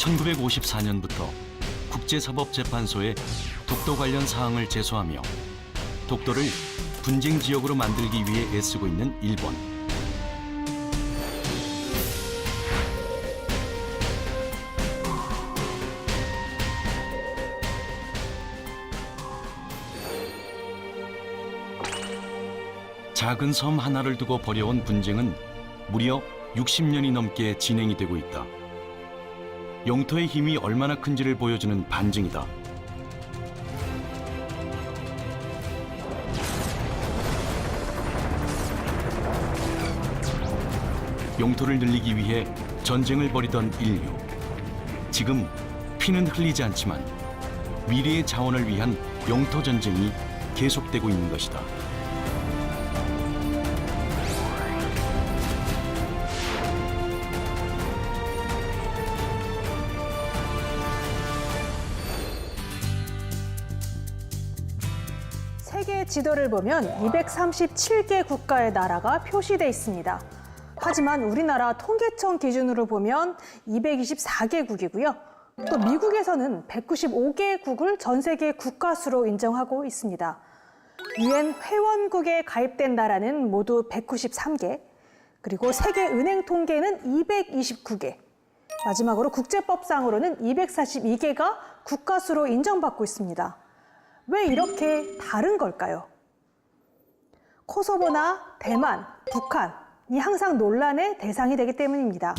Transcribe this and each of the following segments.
1954년부터 국제사법재판소에 독도 관련 사항을 제소하며 독도를 분쟁 지역으로 만들기 위해 애쓰고 있는 일본. 작은 섬 하나를 두고 벌여온 분쟁은 무려 60년이 넘게 진행이 되고 있다. 영토의 힘이 얼마나 큰지를 보여주는 반증이다. 영토를 늘리기 위해 전쟁을 벌이던 인류. 지금 피는 흘리지 않지만 미래의 자원을 위한 영토 전쟁이 계속되고 있는 것이다. 세계 지도를 보면 237개 국가의 나라가 표시돼 있습니다. 하지만 우리나라 통계청 기준으로 보면 224개국이고요. 또 미국에서는 195개국을 전 세계 국가수로 인정하고 있습니다. UN 회원국에 가입된 나라는 모두 193개, 그리고 세계은행 통계는 229개, 마지막으로 국제법상으로는 242개가 국가수로 인정받고 있습니다. 왜 이렇게 다른 걸까요? 코소보나 대만, 북한이 항상 논란의 대상이 되기 때문입니다.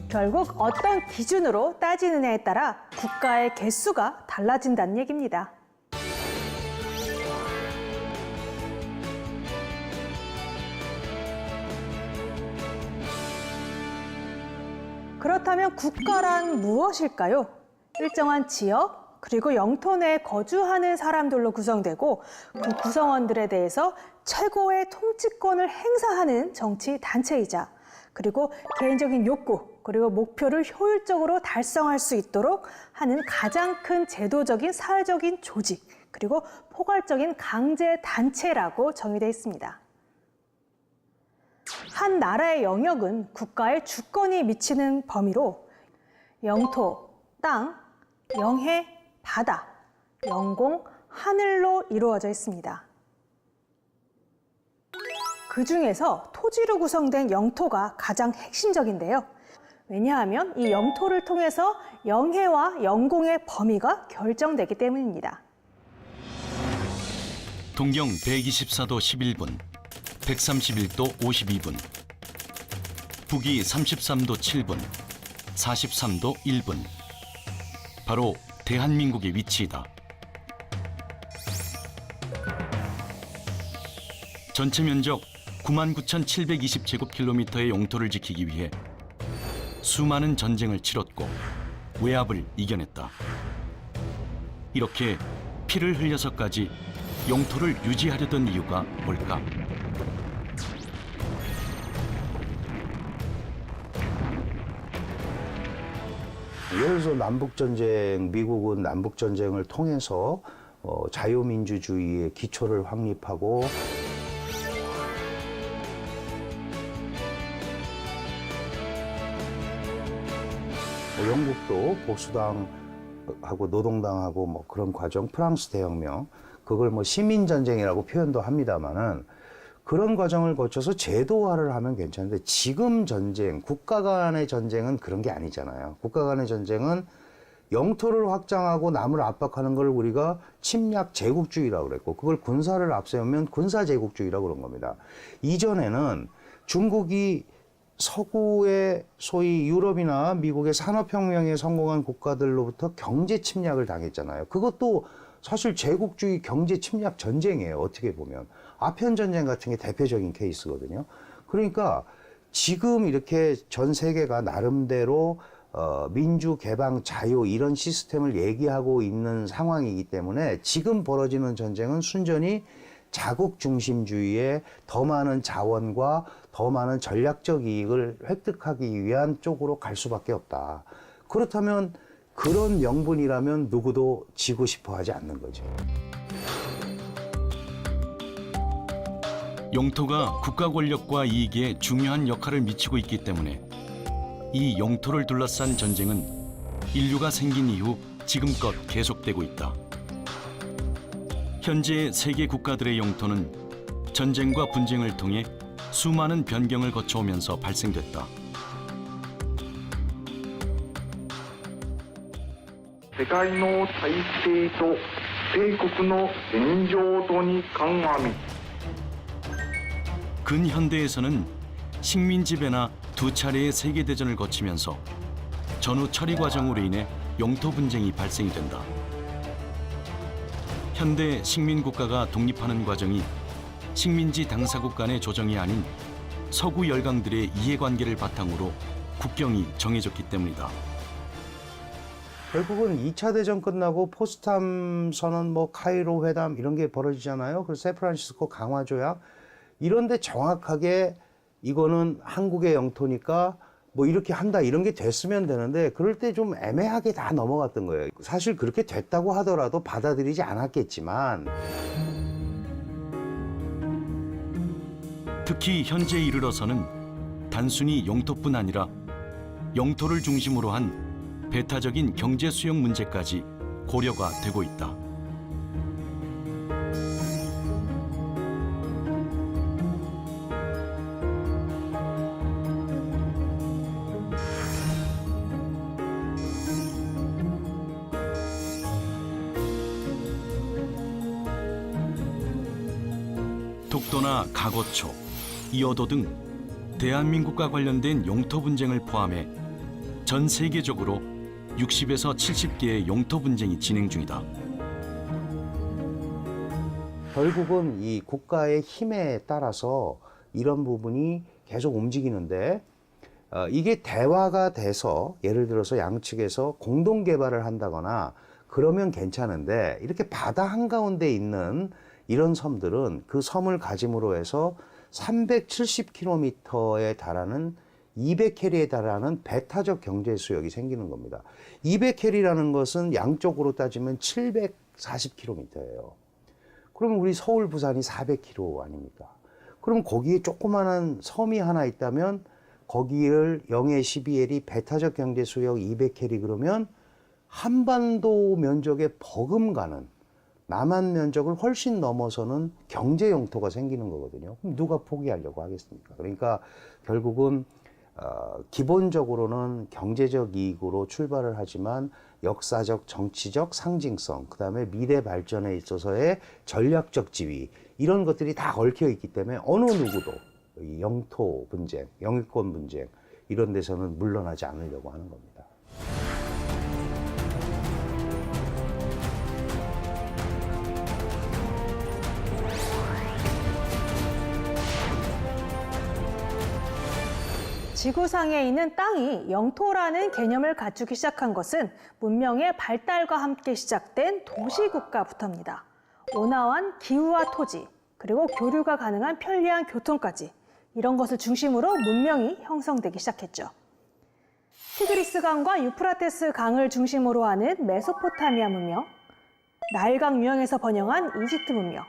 결국 어떤 기준으로 따지느냐에 따라 국가의 개수가 달라진다는 얘기입니다. 그렇다면 국가란 무엇일까요? 일정한 지역, 그리고 영토 내에 거주하는 사람들로 구성되고 그 구성원들에 대해서 최고의 통치권을 행사하는 정치 단체이자 그리고 개인적인 욕구, 그리고 목표를 효율적으로 달성할 수 있도록 하는 가장 큰 제도적인 사회적인 조직, 그리고 포괄적인 강제 단체라고 정의되어 있습니다. 한 나라의 영역은 국가의 주권이 미치는 범위로 영토, 땅, 영해, 바다, 영공, 하늘로 이루어져 있습니다. 그 중에서 토지로 구성된 영토가 가장 핵심적인데요. 왜냐하면 이 영토를 통해서 영해와 영공의 범위가 결정되기 때문입니다. 동경 124도 11분, 131도 52분, 북위 33도 7분, 43도 1분. 바로 대한민국의 위치이다. 전체 면적 99,720제곱킬로미터의 영토를 지키기 위해 수많은 전쟁을 치렀고 외압을 이겨냈다. 이렇게 피를 흘려서까지 영토를 유지하려던 이유가 뭘까? 예를 들어서 남북전쟁, 미국은 남북전쟁을 통해서 자유민주주의의 기초를 확립하고 영국도 보수당하고 노동당하고 뭐 그런 과정, 프랑스 대혁명, 그걸 뭐 시민전쟁이라고 표현도 합니다만은 그런 과정을 거쳐서 제도화를 하면 괜찮은데 지금 전쟁, 국가 간의 전쟁은 그런 게 아니잖아요. 국가 간의 전쟁은 영토를 확장하고 남을 압박하는 걸 우리가 침략 제국주의라고 그랬고 그걸 군사를 앞세우면 군사 제국주의라고 그런 겁니다. 이전에는 중국이 서구의 소위 유럽이나 미국의 산업혁명에 성공한 국가들로부터 경제 침략을 당했잖아요. 그것도 사실 제국주의 경제 침략 전쟁이에요. 어떻게 보면. 아편전쟁 같은 게 대표적인 케이스거든요. 그러니까 지금 이렇게 전 세계가 나름대로 민주, 개방, 자유 이런 시스템을 얘기하고 있는 상황이기 때문에 지금 벌어지는 전쟁은 순전히 자국 중심주의에 더 많은 자원과 더 많은 전략적 이익을 획득하기 위한 쪽으로 갈 수밖에 없다. 그렇다면 그런 명분이라면 누구도 지고 싶어 하지 않는 거죠. 영토가 국가 권력과 이익에 중요한 역할을 미치고 있기 때문에 이 영토를 둘러싼 전쟁은 인류가 생긴 이후 지금껏 계속되고 있다. 현재 세계 국가들의 영토는 전쟁과 분쟁을 통해 수많은 변경을 거쳐오면서 발생됐다. 世界の体制と帝国の現状とに鑑み 근현대에서는 식민 지배나 두 차례의 세계 대전을 거치면서 전후 처리 과정으로 인해 영토 분쟁이 발생이 된다. 현대 식민 국가가 독립하는 과정이 식민지 당사국 간의 조정이 아닌 서구 열강들의 이해관계를 바탕으로 국경이 정해졌기 때문이다. 결국은 2차 대전 끝나고 포스탐 선언, 뭐 카이로 회담 이런 게 벌어지잖아요. 그래서 샌프란시스코 강화 조약 이런데 정확하게 이거는 한국의 영토니까 뭐 이렇게 한다 이런 게 됐으면 되는데 그럴 때 좀 애매하게 다 넘어갔던 거예요. 사실 그렇게 됐다고 하더라도 받아들이지 않았겠지만 특히 현재에 이르러서는 단순히 영토뿐 아니라 영토를 중심으로 한 배타적인 경제 수용 문제까지 고려가 되고 있다. 독도나 가거초, 이어도 등 대한민국과 관련된 영토 분쟁을 포함해 전 세계적으로 60에서 70개의 영토 분쟁이 진행 중이다. 결국은 이 국가의 힘에 따라서 이런 부분이 계속 움직이는데 이게 대화가 돼서 예를 들어서 양측에서 공동 개발을 한다거나 그러면 괜찮은데 이렇게 바다 한가운데 있는 이런 섬들은 그 섬을 가짐으로 해서 370km에 달하는 200캐리에 달하는 배타적 경제 수역이 생기는 겁니다. 200캐리라는 것은 양쪽으로 따지면 740km예요. 그러면 우리 서울, 부산이 400km 아닙니까? 그럼 거기에 조그마한 섬이 하나 있다면 거기를 영해 12L이 배타적 경제 수역 200캐리 그러면 한반도 면적에 버금가는 남한 면적을 훨씬 넘어서는 경제 영토가 생기는 거거든요. 그럼 누가 포기하려고 하겠습니까? 그러니까 결국은 기본적으로는 경제적 이익으로 출발을 하지만 역사적, 정치적 상징성, 그다음에 미래 발전에 있어서의 전략적 지위 이런 것들이 다 얽혀 있기 때문에 어느 누구도 이 영토 분쟁, 영유권 분쟁 이런 데서는 물러나지 않으려고 하는 겁니다. 지구상에 있는 땅이 영토라는 개념을 갖추기 시작한 것은 문명의 발달과 함께 시작된 도시국가부터입니다. 온화한 기후와 토지, 그리고 교류가 가능한 편리한 교통까지 이런 것을 중심으로 문명이 형성되기 시작했죠. 티그리스 강과 유프라테스 강을 중심으로 하는 메소포타미아 문명, 나일강 유역에서 번영한 이집트 문명,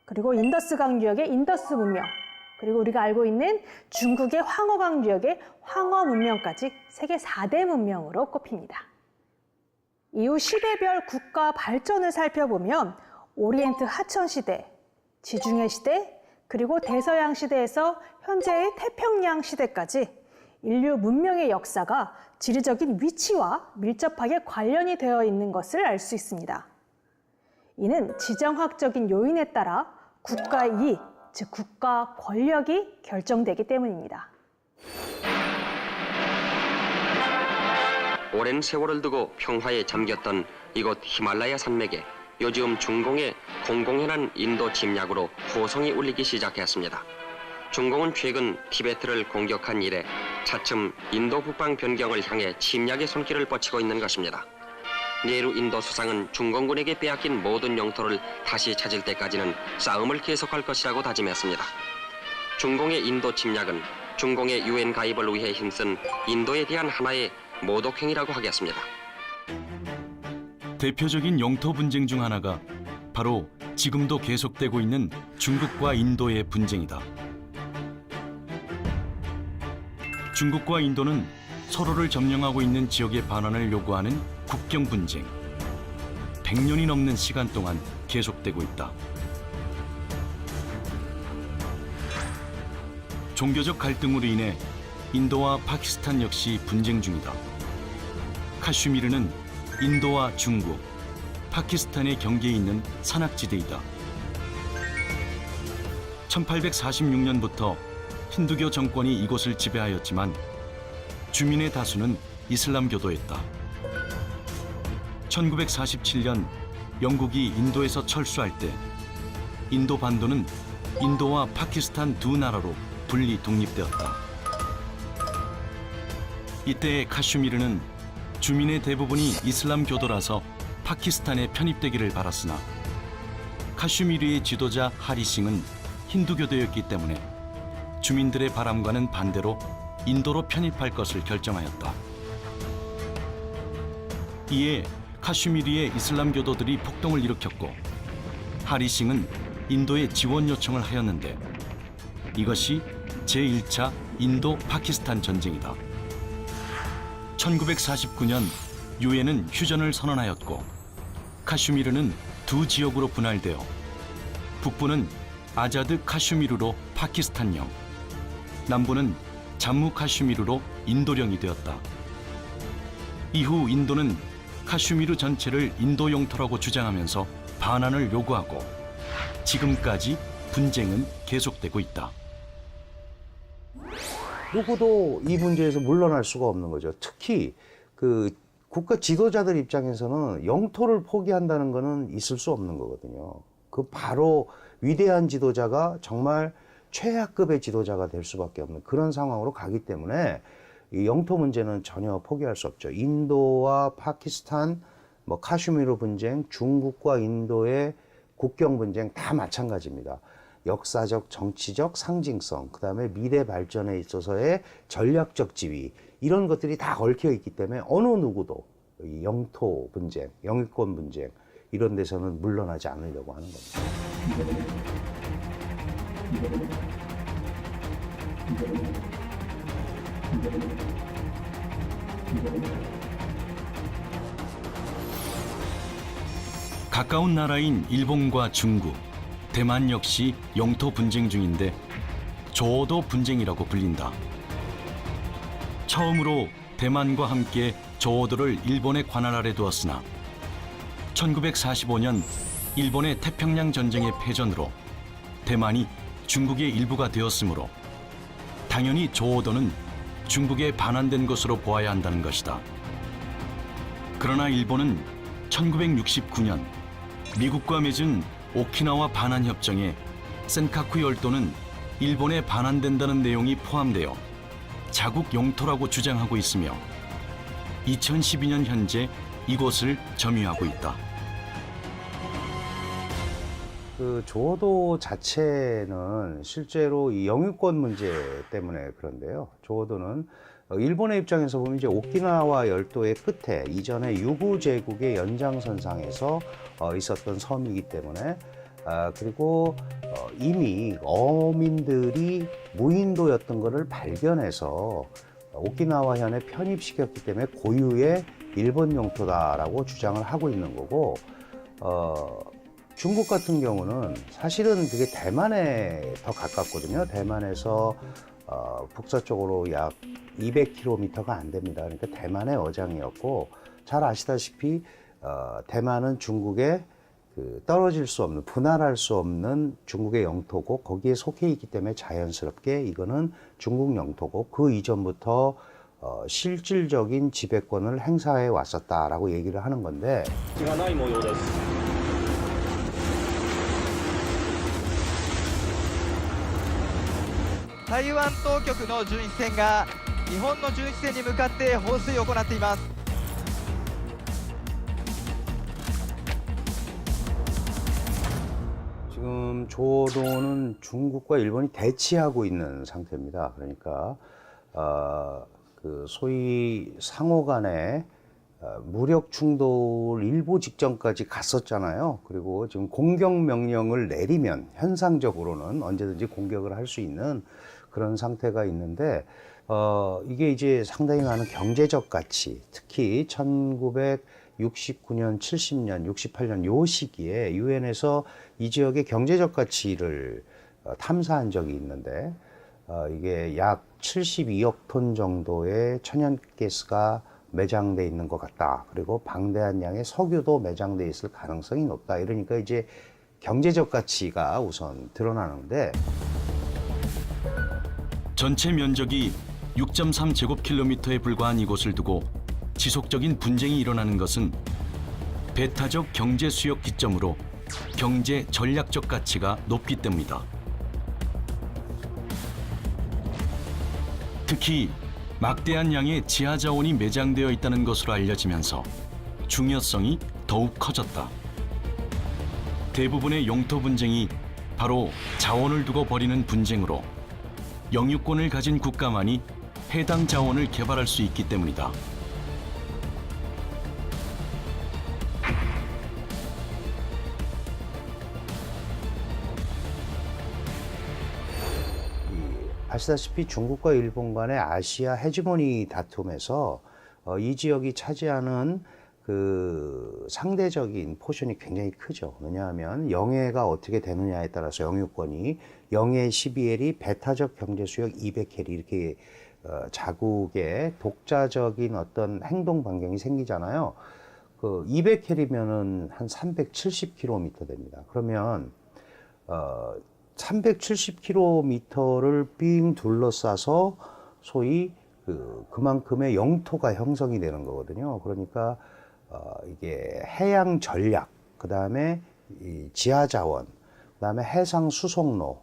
그리고 인더스강 유역의 인더스 문명, 그리고 우리가 알고 있는 중국의 황허강 유역의 황허 문명까지 세계 4대 문명으로 꼽힙니다. 이후 시대별 국가 발전을 살펴보면 오리엔트 하천 시대, 지중해 시대, 그리고 대서양 시대에서 현재의 태평양 시대까지 인류 문명의 역사가 지리적인 위치와 밀접하게 관련이 되어 있는 것을 알 수 있습니다. 이는 지정학적인 요인에 따라 국가 이익, 즉 국가 권력이 결정되기 때문입니다. 오랜 세월을 두고 평화에 잠겼던 이곳 히말라야 산맥에 요즘 중공의 공공연한 인도 침략으로 호성이 울리기 시작했습니다. 중공은 최근 티베트를 공격한 이래 차츰 인도 북방 변경을 향해 침략의 손길을 뻗치고 있는 것입니다. 네루 인도 수상은 중공군에게 빼앗긴 모든 영토를 다시 찾을 때까지는 싸움을 계속할 것이라고 다짐했습니다. 중공의 인도 침략은 중공의 UN 가입을 위해 힘쓴 인도에 대한 하나의 모독행위라고 하겠습니다. 대표적인 영토 분쟁 중 하나가 바로 지금도 계속되고 있는 중국과 인도의 분쟁이다. 중국과 인도는 서로를 점령하고 있는 지역의 반환을 요구하는 국경 분쟁. 100년이 넘는 시간 동안 계속되고 있다. 종교적 갈등으로 인해 인도와 파키스탄 역시 분쟁 중이다. 카슈미르는 인도와 중국, 파키스탄의 경계에 있는 산악지대이다. 1846년부터 힌두교 정권이 이곳을 지배하였지만 주민의 다수는 이슬람교도였다. 1947년 영국이 인도에서 철수할 때 인도 반도는 인도와 파키스탄 두 나라로 분리 독립되었다. 이때 카슈미르는 주민의 대부분이 이슬람교도라서 파키스탄에 편입되기를 바랐으나 카슈미르의 지도자 하리싱은 힌두교도였기 때문에 주민들의 바람과는 반대로 인도로 편입할 것을 결정하였다. 이에 카슈미르의 이슬람교도들이 폭동을 일으켰고 하리싱은 인도에 지원 요청을 하였는데 이것이 제1차 인도-파키스탄 전쟁이다. 1949년 유엔은 휴전을 선언하였고 카슈미르는 두 지역으로 분할되어 북부는 아자드 카슈미르로 파키스탄령, 남부는 잠무 카슈미르로 인도령이 되었다. 이후 인도는 카슈미르 전체를 인도 영토라고 주장하면서 반환을 요구하고 지금까지 분쟁은 계속되고 있다. 누구도 이 문제에서 물러날 수가 없는 거죠. 특히 그 국가 지도자들 입장에서는 영토를 포기한다는 것은 있을 수 없는 거거든요. 그 바로 위대한 지도자가 정말 최하급의 지도자가 될 수밖에 없는 그런 상황으로 가기 때문에 이 영토 문제는 전혀 포기할 수 없죠. 인도와 파키스탄, 카슈미르 분쟁, 중국과 인도의 국경 분쟁 다 마찬가지입니다. 역사적, 정치적 상징성, 그다음에 미래 발전에 있어서의 전략적 지위 이런 것들이 다 얽혀 있기 때문에 어느 누구도 이 영토 분쟁, 영유권 분쟁 이런 데서는 물러나지 않으려고 하는 겁니다. 가까운 나라인 일본과 중국, 대만 역시 영토 분쟁 중인데 조오도 분쟁이라고 불린다. 처음으로 대만과 함께 조오도를 일본의 관할 아래 두었으나 1945년 일본의 태평양 전쟁의 패전으로 대만이 중국의 일부가 되었으므로 당연히 조오도는 중국에 반환된 것으로 보아야 한다는 것이다. 그러나 일본은 1969년 미국과 맺은 오키나와 반환 협정에 센카쿠 열도는 일본에 반환된다는 내용이 포함되어 자국 영토라고 주장하고 있으며 2012년 현재 이곳을 점유하고 있다. 그 조오도 자체는 실제로 이 영유권 문제 때문에 그런데요. 조오도는 일본의 입장에서 보면 이제 오키나와 열도의 끝에 이전에 유구 제국의 연장선상에서 있었던 섬이기 때문에 그리고 이미 어민들이 무인도였던 것을 발견해서 오키나와현에 편입시켰기 때문에 고유의 일본 영토다라고 주장을 하고 있는 거고 중국 같은 경우는 사실은 그게 대만에 더 가깝거든요. 대만에서 북서쪽으로 약 200km가 안 됩니다. 그러니까 대만의 어장이었고 잘 아시다시피 대만은 중국에 떨어질 수 없는, 분할할 수 없는 중국의 영토고 거기에 속해 있기 때문에 자연스럽게 이거는 중국 영토고 그 이전부터 실질적인 지배권을 행사해 왔었다라고 얘기를 하는 건데台湾当局の巡視船が日本の巡視船に向かって放水を行っています。 지금 조오도는 중국과 일본이 대치하고 있는 상태입니다. 그러니까 그 소위 상호 간의 무력 충돌 일보 직전까지 갔었잖아요. 그리고 지금 공격 명령을 내리면 현상적으로는 언제든지 공격을 할 수 있는 그런 상태가 있는데 이게 이제 상당히 많은 경제적 가치, 특히 1969년, 70년, 68년 요 시기에 유엔에서 이 지역의 경제적 가치를 탐사한 적이 있는데 이게 약 72억 톤 정도의 천연가스가 매장돼 있는 것 같다. 그리고 방대한 양의 석유도 매장돼 있을 가능성이 높다. 이러니까 이제 경제적 가치가 우선 드러나는데 전체 면적이 6.3제곱킬로미터에 불과한 이곳을 두고 지속적인 분쟁이 일어나는 것은 배타적 경제 수역 기점으로 경제 전략적 가치가 높기 때문이다. 특히 막대한 양의 지하 자원이 매장되어 있다는 것으로 알려지면서 중요성이 더욱 커졌다. 대부분의 영토 분쟁이 바로 자원을 두고 벌이는 분쟁으로 영유권을 가진 국가만이 해당 자원을 개발할 수 있기 때문이다. 아시다시피 중국과 일본 간의 아시아 헤지모니 다툼에서 이 지역이 차지하는 그 상대적인 포션이 굉장히 크죠. 왜냐하면 영해가 어떻게 되느냐에 따라서 영유권이 영해 12L이 배타적 경제 수역 200L 이렇게 자국의 독자적인 어떤 행동 반경이 생기잖아요. 그 200L이면은 한 370km 됩니다. 그러면 370km를 빙 둘러싸서 소위 그만큼의 영토가 형성이 되는 거거든요. 그러니까 이게 해양 전략, 그 다음에 지하 자원, 그 다음에 해상 수송로,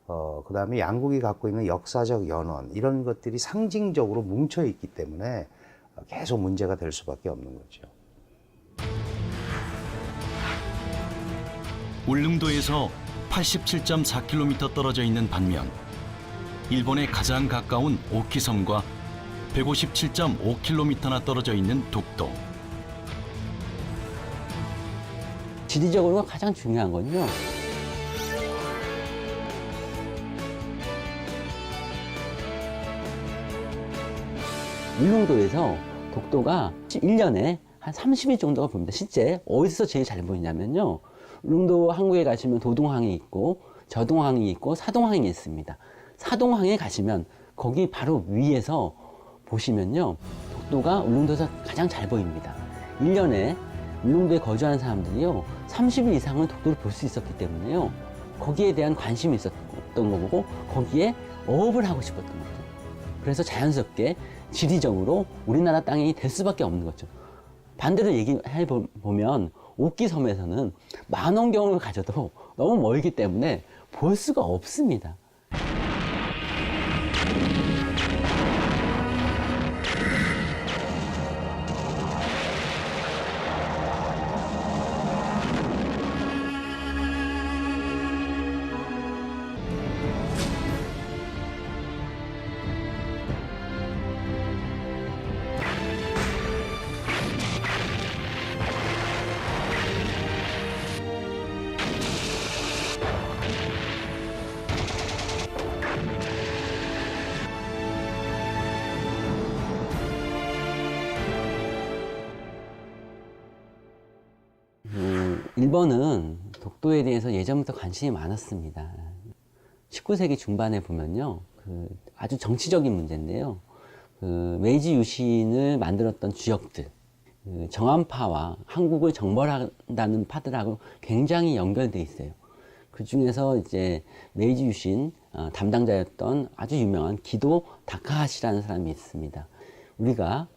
그 다음에 양국이 갖고 있는 역사적 연원, 이런 것들이 상징적으로 뭉쳐 있기 때문에 계속 문제가 될 수밖에 없는 거죠. 울릉도에서 87.4km 떨어져 있는 반면 일본에 가장 가까운 오키섬과 157.5km나 떨어져 있는 독도. 지리적으로 가장 중요한 건요, 울릉도에서 독도가 1년에 한 30일 정도가 보입니다. 실제 어디서 제일 잘 보이냐면요, 울릉도 항구에 가시면 도동항이 있고 저동항이 있고 사동항이 있습니다. 사동항에 가시면 거기 바로 위에서 보시면요, 독도가 울릉도에서 가장 잘 보입니다. 1년에 울릉도에 거주하는 사람들이요, 30일 이상은 독도를 볼 수 있었기 때문에요, 거기에 대한 관심이 있었던 거고 거기에 어업을 하고 싶었던 거죠. 그래서 자연스럽게 지리적으로 우리나라 땅이 될 수밖에 없는 거죠. 반대로 얘기해 보면 옥기섬에서는 만원경을 가져도 너무 멀기 때문에 볼 수가 없습니다. 일본은 독도에 대해서 예전부터 관심이 많았습니다. 19세기 중반에 보면요, 아주 정치적인 문제인데요, 메이지 유신을 만들었던 주역들, 정한파와 한국을 정벌한다는 파들하고 굉장히 연결돼 있어요. 그 중에서 이제 메이지 유신 담당자였던 아주 유명한 기도 다카하시라는 사람이 있습니다. 우리가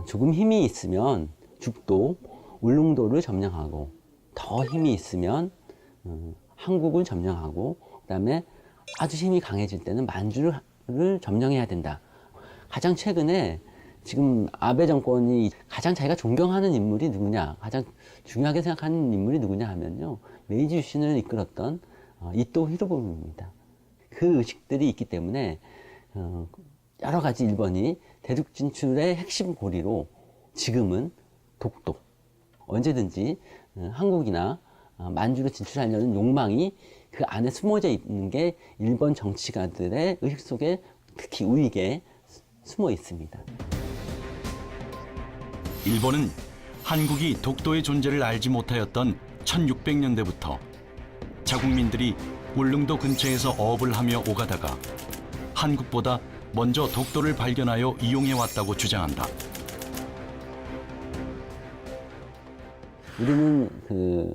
조금 힘이 있으면 죽도 울릉도를 점령하고, 더 힘이 있으면 한국을 점령하고, 그 다음에 아주 힘이 강해질 때는 만주를 점령해야 된다. 가장 최근에 지금 아베 정권이 가장 자기가 존경하는 인물이 누구냐, 가장 중요하게 생각하는 인물이 누구냐 하면요, 메이지 유신을 이끌었던 이토 히로부미입니다. 그 의식들이 있기 때문에 여러 가지 일본이 대륙 진출의 핵심 고리로 지금은 독도. 언제든지 한국이나 만주로 진출하려는 욕망이 그 안에 숨어져 있는 게 일본 정치가들의 의식 속에 특히 우익에 숨어 있습니다. 일본은 한국이 독도의 존재를 알지 못하였던 1600년대부터 자국민들이 울릉도 근처에서 어업을 하며 오가다가 한국보다 먼저 독도를 발견하여 이용해 왔다고 주장한다. 우리는 그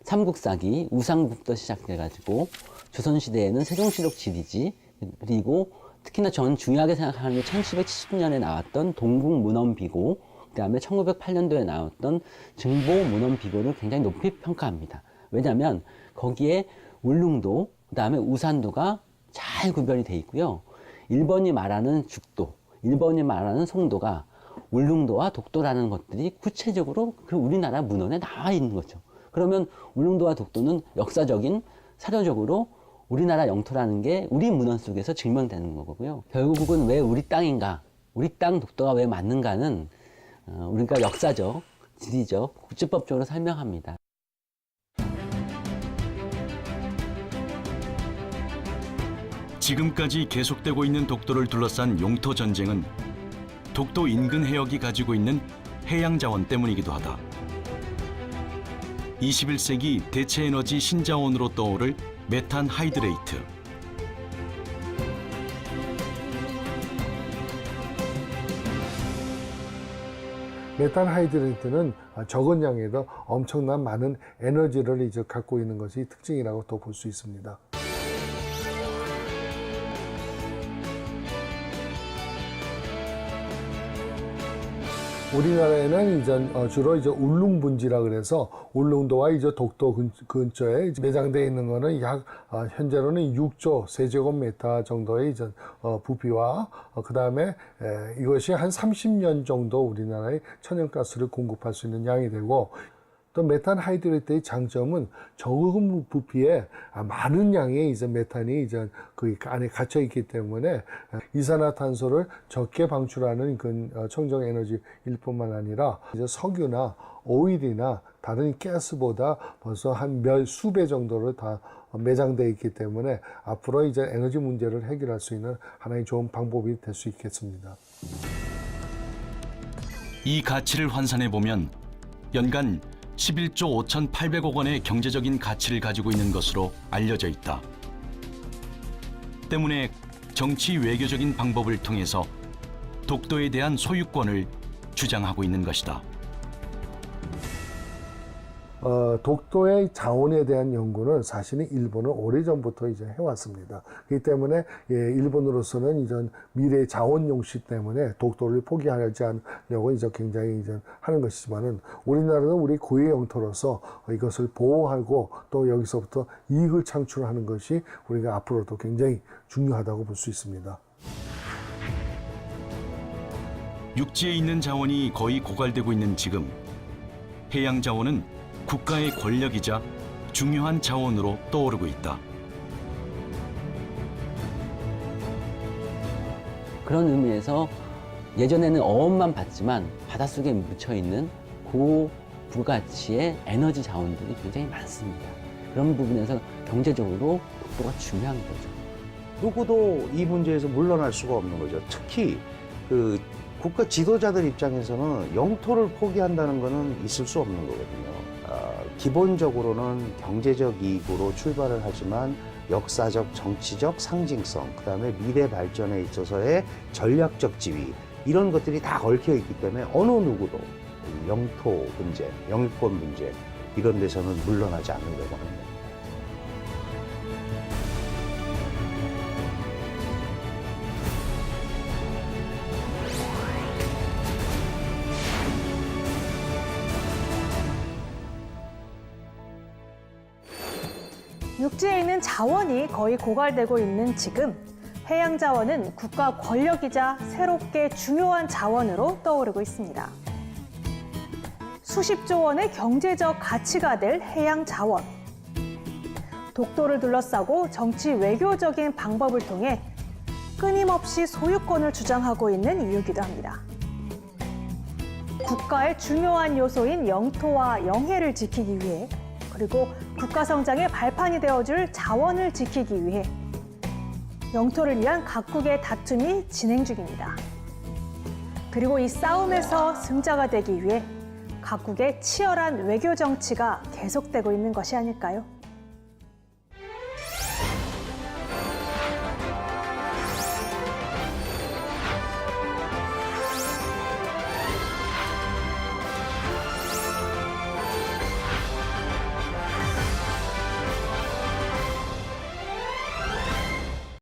삼국사기 우상국부터 시작돼가지고 조선시대에는 세종실록 지리지, 그리고 특히나 저는 중요하게 생각하는 게 1770년에 나왔던 동국문헌비고, 그 다음에 1908년도에 나왔던 증보문헌비고를 굉장히 높이 평가합니다. 왜냐하면 거기에 울릉도, 그 다음에 우산도가 잘 구별이 돼 있고요. 일본이 말하는 죽도, 일본이 말하는 송도가 울릉도와 독도라는 것들이 구체적으로 그 우리나라 문헌에 나와 있는 거죠. 그러면 울릉도와 독도는 역사적인, 사료적으로 우리나라 영토라는 게 우리 문헌 속에서 증명되는 거고요. 결국은 왜 우리 땅인가, 우리 땅 독도가 왜 맞는가는 우리가 역사적, 지리적, 국제법적으로 설명합니다. 지금까지 계속되고 있는 독도를 둘러싼 용토 전쟁은 독도 인근 해역이 가지고 있는 해양 자원 때문이기도 하다. 21세기 대체 에너지 신자원으로 떠오를 메탄 하이드레이트. 메탄 하이드레이트는 적은 양에도 엄청난 많은 에너지를 이제 갖고 있는 것이 특징이라고 또 볼 수 있습니다. 우리나라에는 이제 주로 이제 울릉분지라 그래서 울릉도와 이제 독도 근처에 매장되어 있는 거는 약 현재로는 6조 세제곱미터 정도의 이제 부피와 그 다음에 이것이 한 30년 정도 우리나라에 천연가스를 공급할 수 있는 양이 되고, 또 메탄 하이드레이트의 장점은 적은 부피에 많은 양의 이제 메탄이 이제 그 안에 갇혀 있기 때문에 이산화탄소를 적게 방출하는 그 청정 에너지일 뿐만 아니라 이제 석유나 오일이나 다른 가스보다 벌써 한 수배 정도를 다 매장되어 있기 때문에 앞으로 이제 에너지 문제를 해결할 수 있는 하나의 좋은 방법이 될 수 있겠습니다. 이 가치를 환산해 보면 연간 11조 5,800억 원의 경제적인 가치를 가지고 있는 것으로 알려져 있다. 때문에 정치 외교적인 방법을 통해서 독도에 대한 소유권을 주장하고 있는 것이다. 독도의 자원에 대한 연구는 사실은 일본은 오래전부터 이제 해왔습니다. 그렇기 때문에 일본으로서는 이제 미래의 자원 용시 때문에 독도를 포기하지 않으려고 이제 굉장히 이제 하는 것이지만은, 우리나라는 우리 고유 영토로서 이것을 보호하고 또 여기서부터 이익을 창출하는 것이 우리가 앞으로도 굉장히 중요하다고 볼 수 있습니다. 육지에 있는 자원이 거의 고갈되고 있는 지금, 해양 자원은 국가의 권력이자 중요한 자원으로 떠오르고 있다. 그런 의미에서 예전에는 어업만 봤지만 바닷속에 묻혀있는 고부가치의 에너지 자원들이 굉장히 많습니다. 그런 부분에서 경제적으로 독도가 중요한 거죠. 누구도 이 문제에서 물러날 수가 없는 거죠. 특히 그 국가 지도자들 입장에서는 영토를 포기한다는 것은 있을 수 없는 거거든요. 기본적으로는 경제적 이익으로 출발을 하지만 역사적, 정치적 상징성, 그 다음에 미래 발전에 있어서의 전략적 지위, 이런 것들이 다 얽혀 있기 때문에 어느 누구도 영토 문제, 영유권 문제, 이런 데서는 물러나지 않으려고 합니다. 육지에 있는 자원이 거의 고갈되고 있는 지금, 해양 자원은 국가 권력이자 새롭게 중요한 자원으로 떠오르고 있습니다. 수십조 원의 경제적 가치가 될 해양 자원. 독도를 둘러싸고 정치 외교적인 방법을 통해 끊임없이 소유권을 주장하고 있는 이유이기도 합니다. 국가의 중요한 요소인 영토와 영해를 지키기 위해, 그리고 국가 성장의 발판이 되어줄 자원을 지키기 위해 영토를 위한 각국의 다툼이 진행 중입니다. 그리고 이 싸움에서 승자가 되기 위해 각국의 치열한 외교 정치가 계속되고 있는 것이 아닐까요?